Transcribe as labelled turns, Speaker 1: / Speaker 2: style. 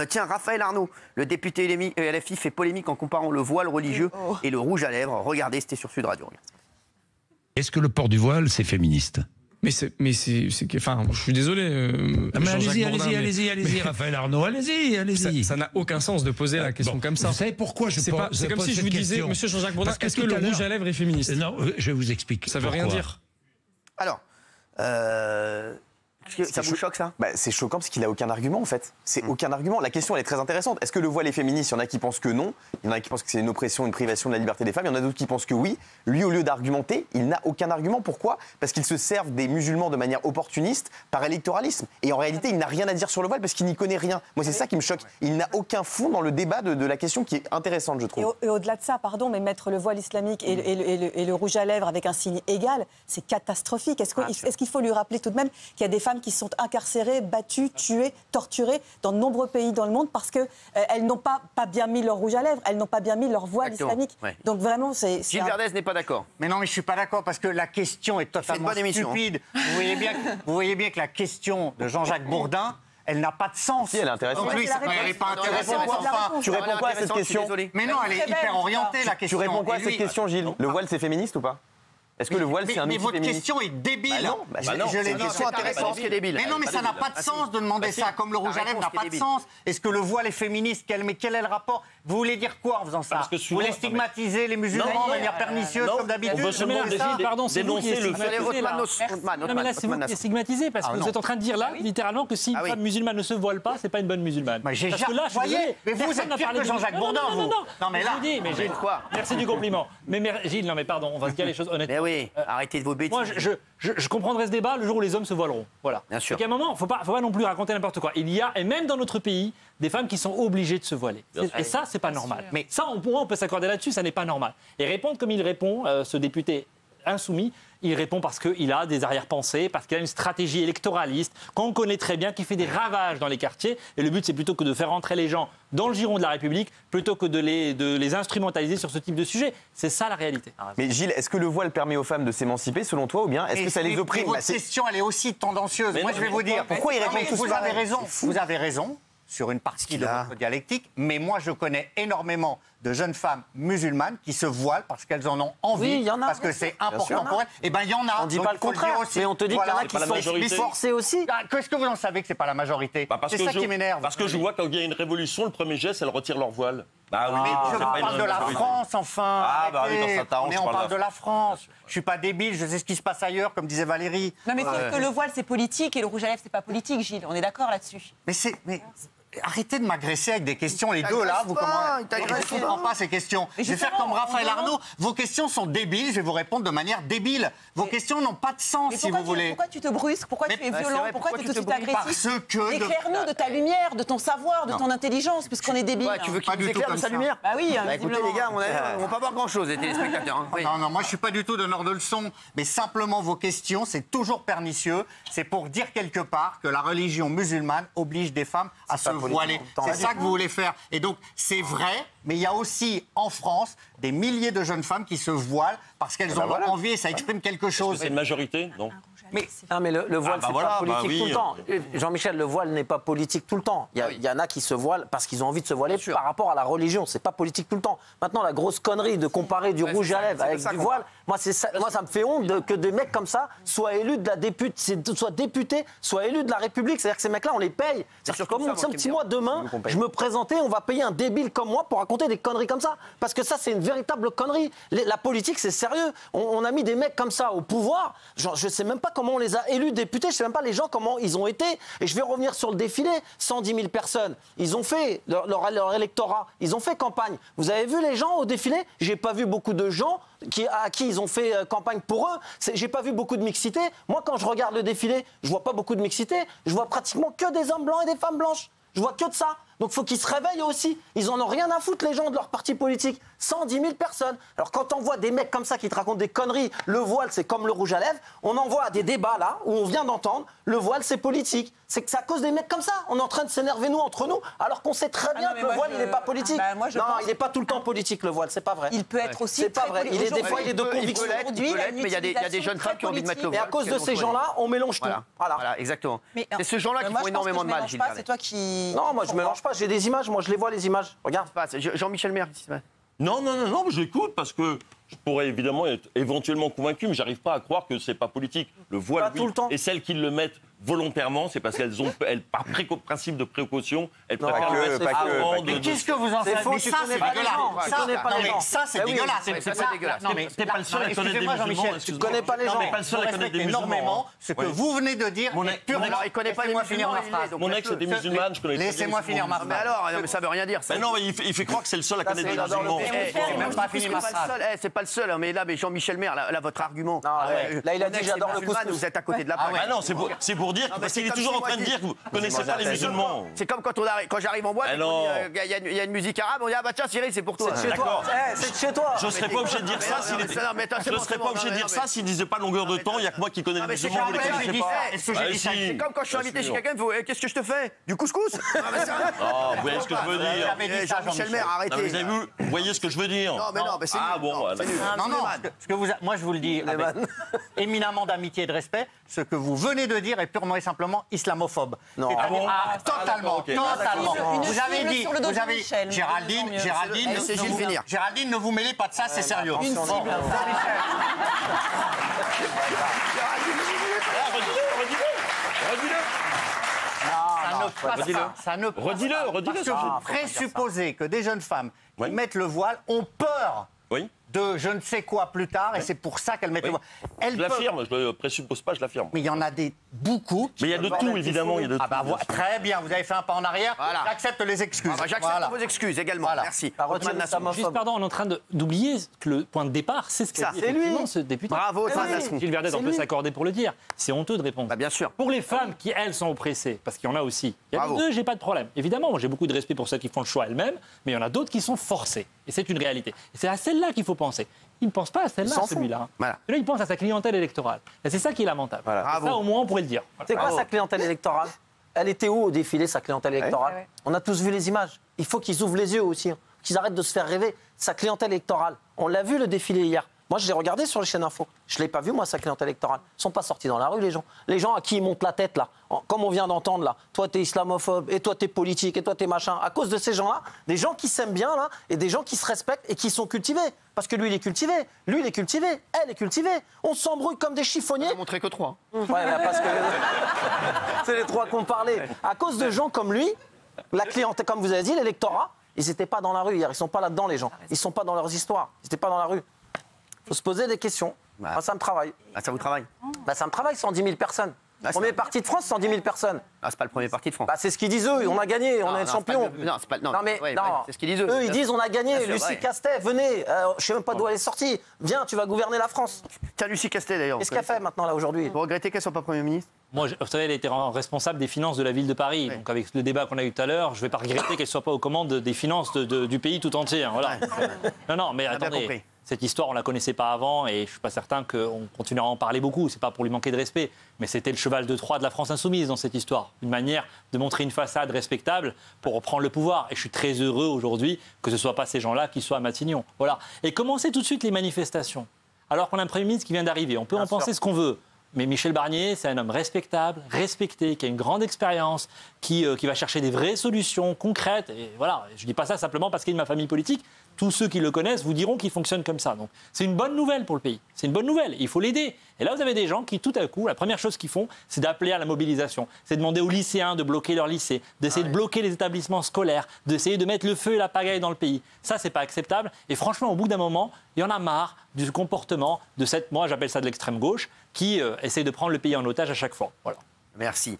Speaker 1: Tiens, Raphaël Arnaud, le député LFI fait polémique en comparant le voile religieux et le rouge à lèvres. Regardez, c'était sur Sud Radio.
Speaker 2: Est-ce que le port du voile, c'est féministe ?
Speaker 3: Enfin, je suis désolé.
Speaker 2: Allez-y, Raphaël Arnaud, allez-y.
Speaker 3: Ça n'a aucun sens de poser la question comme ça.
Speaker 2: Vous savez pourquoi je pose
Speaker 3: C'est comme si je vous disais, monsieur Jean-Jacques Bourdin, est-ce que le rouge à lèvres est féministe ?
Speaker 2: Non, je vais vous expliquer.
Speaker 3: Ça veut rien dire.
Speaker 1: Alors, ça vous choque, ça ?
Speaker 4: C'est choquant parce qu'il n'a aucun argument, en fait. C'est aucun argument. La question, elle est très intéressante. Est-ce que le voile est féministe ? Il y en a qui pensent que non. Il y en a qui pensent que c'est une oppression, une privation de la liberté des femmes. Il y en a d'autres qui pensent que oui. Lui, au lieu d'argumenter, il n'a aucun argument. Pourquoi ? Parce qu'ils se servent des musulmans de manière opportuniste par électoralisme. Et en réalité, il n'a rien à dire sur le voile parce qu'il n'y connaît rien. Moi, c'est ça qui me choque. Il n'a aucun fond dans le débat de la question qui est intéressante, je trouve.
Speaker 5: Et au-delà de ça, pardon, mais mettre le voile islamique et le rouge à lèvres avec un signe égal, c'est catastrophique. Est-ce qu'il faut lui rappeler tout de même qu'il y a des femmes qui sont incarcérées, battues, tuées, torturées dans de nombreux pays dans le monde parce qu'elles n'ont pas bien mis leur rouge à lèvres, elles n'ont pas bien mis leur voile islamique.
Speaker 1: Ouais.
Speaker 5: Donc vraiment, c'est...
Speaker 1: Gilles Verdez n'est pas d'accord.
Speaker 6: Mais non, mais je ne suis pas d'accord parce que la question est totalement stupide. Vous voyez bien que la question de Jean-Jacques Bourdin, elle n'a pas de sens.
Speaker 4: Si, elle est intéressante.
Speaker 6: Donc lui, elle n'est pas intéressante.
Speaker 4: Tu réponds quoi à cette question ?
Speaker 6: Mais non, elle est hyper orientée, la
Speaker 4: Tu
Speaker 6: question.
Speaker 4: réponds quoi à cette question, Gilles ? Le voile, c'est féministe ou pas ? Est-ce que le voile, c'est un outil
Speaker 6: Mais votre
Speaker 4: féministe ?
Speaker 6: question est débile.
Speaker 4: Je l'ai dit,
Speaker 1: c'est intéressant, c'est débile.
Speaker 6: Mais non, mais ça n'a pas de sens de demander ça. Comme le rouge à lèvres n'a pas de sens. Est-ce que le voile est féministe ? Mais quel est le rapport ? Vous voulez dire quoi en faisant ça ? Vous voulez stigmatiser les musulmans de manière pernicieuse comme d'habitude ?
Speaker 3: Pardon, c'est vous qui
Speaker 1: stigmatisé là.
Speaker 3: Non, mais là, c'est vous qui êtes stigmatisé parce que vous êtes en train de dire là, littéralement, que si une femme musulmane ne se voile pas, c'est pas une bonne musulmane.
Speaker 6: Parce que là, je suis désolé. Mais vous êtes pire que Jean-Jacques Bourdin, vous.
Speaker 3: Non, mais là. Mais Gilles, merci du compliment. Mais Gilles, non, mais pardon, on va se dire les choses honnêtement.
Speaker 1: Mais oui, arrêtez de vos bêtises.
Speaker 3: Moi, je comprendrai ce débat le jour où les hommes se voileront. Voilà.
Speaker 1: Bien sûr.
Speaker 3: Donc à un moment, faut pas non plus raconter n'importe quoi. Il y a, et même dans notre pays, des femmes qui sont obligées de se voiler. Et ça, c'est pas normal. Mais ça, on peut s'accorder là-dessus, ça n'est pas normal. Et répondre comme il répond, ce député insoumis, il répond parce qu'il a des arrière-pensées, parce qu'il a une stratégie électoraliste qu'on connaît très bien, qui fait des ravages dans les quartiers. Et le but, c'est plutôt que de faire entrer les gens dans le giron de la République, plutôt que de les instrumentaliser sur ce type de sujet. C'est ça la réalité.
Speaker 4: Mais Gilles, est-ce que le voile permet aux femmes de s'émanciper, selon toi, ou bien est-ce que ça les opprime ?
Speaker 6: Votre question, elle est aussi tendancieuse. Moi, je vais vous dire.
Speaker 4: Pourquoi il répond tous
Speaker 6: Vous avez raison. Vous avez raison sur une partie de votre dialectique, mais moi, je connais énormément de jeunes femmes musulmanes qui se voilent parce qu'elles en ont envie,
Speaker 7: oui, y en a,
Speaker 6: parce que c'est important pour elles. Eh bien, il y en a.
Speaker 7: On ne dit pas le contraire, mais on te dit qu'il y en a qui sont forcés aussi.
Speaker 6: Qu'est-ce que vous en savez que c'est pas la majorité ? C'est ça qui m'énerve.
Speaker 8: Parce que je vois quand il y a une révolution, le premier geste, elles retirent leur voile.
Speaker 6: Bah oui, mais je parle de la France, enfin.
Speaker 8: Ah, bah oui, dans ça t'arrange.
Speaker 6: On parle de la France. Je suis pas débile, je sais ce qui se passe ailleurs, comme disait Valérie.
Speaker 9: Non, mais sauf que le voile, c'est politique et le rouge à lèvres, c'est pas politique, Gilles. On est d'accord là-dessus.
Speaker 6: Mais arrêtez de m'agresser avec des questions, les deux là. Je ne comprends pas ces questions. Je vais faire comme Raphaël Arnaud. Vos questions sont débiles, je vais vous répondre de manière débile. Vos questions n'ont pas de sens, si vous voulez.
Speaker 9: Pourquoi tu te brusques ? Pourquoi tu es violent ? Pourquoi tu es tout de suite agressif ?
Speaker 6: Parce que...
Speaker 9: Éclaire-nous de ta lumière, de ton savoir, de ton intelligence, puisqu'on est débiles.
Speaker 1: Tu veux qu'il nous éclaire de sa lumière ?
Speaker 9: Bah oui,
Speaker 1: écoutez les gars, on va pas voir grand-chose, les téléspectateurs.
Speaker 6: Non, moi je suis pas du tout donneur de leçons, mais simplement vos questions, c'est toujours pernicieux. C'est pour dire quelque part que la religion musulmane oblige des femmes à se voiler. C'est ça que vous voulez faire. Et donc, c'est vrai, mais il y a aussi, en France, des milliers de jeunes femmes qui se voilent parce qu'elles en ont envie et ça exprime quelque chose.
Speaker 8: C'est une majorité, non ?
Speaker 7: Mais le voile, c'est pas politique tout le temps. Jean-Michel, le voile n'est pas politique tout le temps. Il y en a qui se voilent parce qu'ils ont envie de se voiler par rapport à la religion. C'est pas politique tout le temps. Maintenant, la grosse connerie de comparer du rouge à lèvres avec du voile, moi, ça me fait honte que des mecs comme ça soient élus de la soient députés, soient élus de la République. C'est-à-dire que ces mecs-là, on les paye. C'est-à-dire que comme si moi, demain, je me présentais, on va payer un débile comme moi pour raconter des conneries comme ça. Parce que ça, c'est une véritable connerie. La politique, c'est sérieux. On a mis des mecs comme ça au pouvoir. Genre, je sais même pas comment on les a élus députés. Je sais même pas les gens comment ils ont été. Et je vais revenir sur le défilé. 110 000 personnes. Ils ont fait leur électorat. Ils ont fait campagne. Vous avez vu les gens au défilé ? J'ai pas vu beaucoup de gens à qui ils ont fait campagne pour eux. J'ai pas vu beaucoup de mixité. Moi, quand je regarde le défilé, je vois pas beaucoup de mixité. Je vois pratiquement que des hommes blancs et des femmes blanches. Je vois que de ça. Donc il faut qu'ils se réveillent aussi. Ils en ont rien à foutre, les gens de leur parti politique. 110 000 personnes. Alors quand on voit des mecs comme ça qui te racontent des conneries, le voile c'est comme le rouge à lèvres, on envoie des débats là où on vient d'entendre, le voile c'est politique. C'est que c'est à cause des mecs comme ça. On est en train de s'énerver nous entre nous, alors qu'on sait très bien que le voile il n'est pas politique. Non, il n'est pas tout le temps politique le voile, c'est pas vrai.
Speaker 9: Il peut être aussi.
Speaker 7: C'est pas vrai. Il est des fois il est de conviction.
Speaker 1: Mais il y a des jeunes femmes qui ont envie de mettre le voile.
Speaker 7: Et à cause de ces gens-là, on mélange tout.
Speaker 1: Voilà, exactement. C'est ce gens-là qui font énormément de mal, Gilles.
Speaker 9: C'est toi qui.
Speaker 7: Non, moi je mélange pas. pas, j'ai des images, moi je les vois les images. Regarde.
Speaker 1: Jean-Michel Maire, qu'est-ce qui se passe ?
Speaker 8: Non, j'écoute parce que je pourrais évidemment être éventuellement convaincu, mais j'arrive pas à croire que c'est pas politique. Le voile,
Speaker 7: Pas tout le temps.
Speaker 8: Et celles qui le mettent volontairement, c'est parce qu'elles par principe de précaution, elles préfèrent le mettre avant de...
Speaker 6: Mais qu'est-ce que vous en savez? Mais ça, c'est dégueulasse. Ça, c'est dégueulasse.
Speaker 1: C'est dégueulasse.
Speaker 8: Non, mais t'es pas le seul à connaître des musulmans.
Speaker 7: Tu connais pas les gens.
Speaker 8: T'es pas le seul à connaître des musulmans.
Speaker 6: Énormément ce que vous venez de dire.
Speaker 1: Il connaît pas les musulmans.
Speaker 8: Mon ex était musulmane, je connais.
Speaker 6: Laissez-moi finir ma phrase.
Speaker 1: Mais alors, mais ça veut rien dire.
Speaker 8: Mais non, il fait croire que c'est le seul à connaître des musulmans.
Speaker 1: C'est pas le seul, mais là, Jean-Michel Maire, là, votre argument.
Speaker 7: Là, il a dit j'adore le couscous.
Speaker 1: Vous êtes à côté de la plaque.
Speaker 8: Ah non, c'est pour dire, parce qu'il est toujours en train de dire que vous ne connaissez pas les musulmans.
Speaker 1: C'est comme quand j'arrive en boîte, il y a une musique arabe, on dit ah bah tiens Cyril, c'est pour toi.
Speaker 7: C'est de chez toi.
Speaker 8: Je ne serais pas obligé de dire ça s'il disait pas longueur de temps, il n'y a que moi qui connais les musulmans, vous les connaissez pas.
Speaker 1: C'est comme quand je suis invité chez quelqu'un, qu'est-ce que je te fais? Du couscous?
Speaker 8: Vous voyez ce que je veux dire.
Speaker 1: Jean-Michel Maire, arrêtez.
Speaker 8: Vous voyez ce que je veux dire.
Speaker 1: Non, mais c'est nul.
Speaker 8: Ah bon,
Speaker 6: moi je vous le dis avec éminemment d'amitié et de respect, ce que vous venez de dire est purement et simplement islamophobe.
Speaker 7: Non.
Speaker 6: Totalement. Vous avez dit, Géraldine, ne vous mêlez pas de ça, c'est sérieux.
Speaker 9: Une cible.
Speaker 6: Ça ne passe pas. Parce que vous présupposez que des jeunes femmes qui mettent le voile ont peur de je ne sais quoi plus tard, et c'est pour ça qu'elles mettent le voile.
Speaker 8: Je l'affirme, je ne le présuppose pas, je l'affirme.
Speaker 6: Mais il y en a beaucoup.
Speaker 8: Mais il y a de tout, évidemment.
Speaker 6: Très bien, vous avez fait un pas en arrière.
Speaker 1: Voilà.
Speaker 6: J'accepte les excuses.
Speaker 1: J'accepte vos excuses également.
Speaker 6: Voilà.
Speaker 1: Merci.
Speaker 3: Juste, pardon, on est en train d'oublier que le point de départ, c'est ce qu'a dit effectivement ce député.
Speaker 1: Bravo,
Speaker 3: Gilles Verdez, on peut s'accorder pour le dire. C'est honteux de répondre.
Speaker 1: Bien sûr.
Speaker 3: Pour les femmes qui, elles, sont oppressées, parce qu'il y en a aussi. Il y a les deux, j'ai pas de problème. Évidemment, moi, j'ai beaucoup de respect pour ceux qui font le choix elles-mêmes, mais il y en a d'autres qui sont forcées. Et c'est une réalité. Et c'est à celle-là qu'il faut penser. Il ne pense pas à celle-là, celui-là.
Speaker 1: Voilà.
Speaker 3: Celui-là, il pense à sa clientèle électorale. Et c'est ça qui est lamentable. Voilà. Ça, au moins, on pourrait le dire.
Speaker 7: C'est quoi sa clientèle électorale? Elle était où au défilé, sa clientèle électorale? On a tous vu les images. Il faut qu'ils ouvrent les yeux aussi, qu'ils arrêtent de se faire rêver. Sa clientèle électorale, on l'a vu le défilé hier. Moi, je l'ai regardé sur les chaînes info. Je ne l'ai pas vu, moi, sa clientèle électorale. Ils ne sont pas sortis dans la rue, les gens. Les gens à qui ils montent la tête, là. Comme on vient d'entendre, là. Toi, t'es islamophobe, et toi, t'es politique, et toi, t'es machin. À cause de ces gens-là, des gens qui s'aiment bien, là, et des gens qui se respectent et qui sont cultivés. Parce que lui, il est cultivé. Lui, il est cultivé. Elle est cultivée. On s'embrouille comme des chiffonniers.
Speaker 1: On n'a montré que 3.
Speaker 7: Ouais, parce que c'est les 3 qu'on parlait. À cause de gens comme lui, la clientèle, comme vous avez dit, l'électorat, ils n'étaient pas dans la rue hier. Ils ne sont pas là-dedans, les gens. Ils ne sont pas dans leurs histoires. Ils n'étaient pas dans la rue. Il faut se poser des questions. Moi, ça me travaille.
Speaker 1: Ça vous travaille?
Speaker 7: Ça me travaille, 110 000 personnes. Premier parti de France, 110 000 personnes.
Speaker 1: C'est pas le premier parti de France.
Speaker 7: C'est ce qu'ils disent eux, on a gagné, on est champion.
Speaker 1: C'est ce qu'ils disent eux.
Speaker 7: Eux, ils disent on a gagné, Lucie Castet, venez, je sais même pas d'où elle est sortie. Viens, tu vas gouverner la France.
Speaker 1: Tiens, Lucie Castet d'ailleurs.
Speaker 7: Qu'est-ce qu'elle fait maintenant là aujourd'hui?
Speaker 1: Vous regrettez qu'elle soit pas Premier ministre?
Speaker 3: Moi, vous savez, elle était responsable des finances de la ville de Paris. Donc, avec le débat qu'on a eu tout à l'heure, je ne vais pas regretter qu'elle ne soit pas aux commandes des finances du pays tout entier. Voilà. Non, mais attendez. Cette histoire, on ne la connaissait pas avant et je ne suis pas certain qu'on continuera à en parler beaucoup. Ce n'est pas pour lui manquer de respect, mais c'était le cheval de Troie de la France insoumise dans cette histoire. Une manière de montrer une façade respectable pour reprendre le pouvoir. Et je suis très heureux aujourd'hui que ce ne soient pas ces gens-là qui soient à Matignon. Voilà. Et commencer tout de suite les manifestations. Alors qu'on a un Premier ministre qui vient d'arriver. On peut en penser ce qu'on veut. Mais Michel Barnier, c'est un homme respectable, respecté, qui a une grande expérience, qui va chercher des vraies solutions concrètes. Et voilà, je ne dis pas ça simplement parce qu'il est de ma famille politique. Tous ceux qui le connaissent vous diront qu'il fonctionne comme ça. Donc c'est une bonne nouvelle pour le pays. C'est une bonne nouvelle. Il faut l'aider. Et là, vous avez des gens qui, tout à coup, la première chose qu'ils font, c'est d'appeler à la mobilisation. C'est de demander aux lycéens de bloquer leur lycée, d'essayer de bloquer les établissements scolaires, d'essayer de mettre le feu et la pagaille dans le pays. Ça, c'est pas acceptable. Et franchement, au bout d'un moment, il y en a marre du comportement de moi j'appelle ça de l'extrême gauche, qui essaie de prendre le pays en otage à chaque fois. Voilà.
Speaker 1: Merci.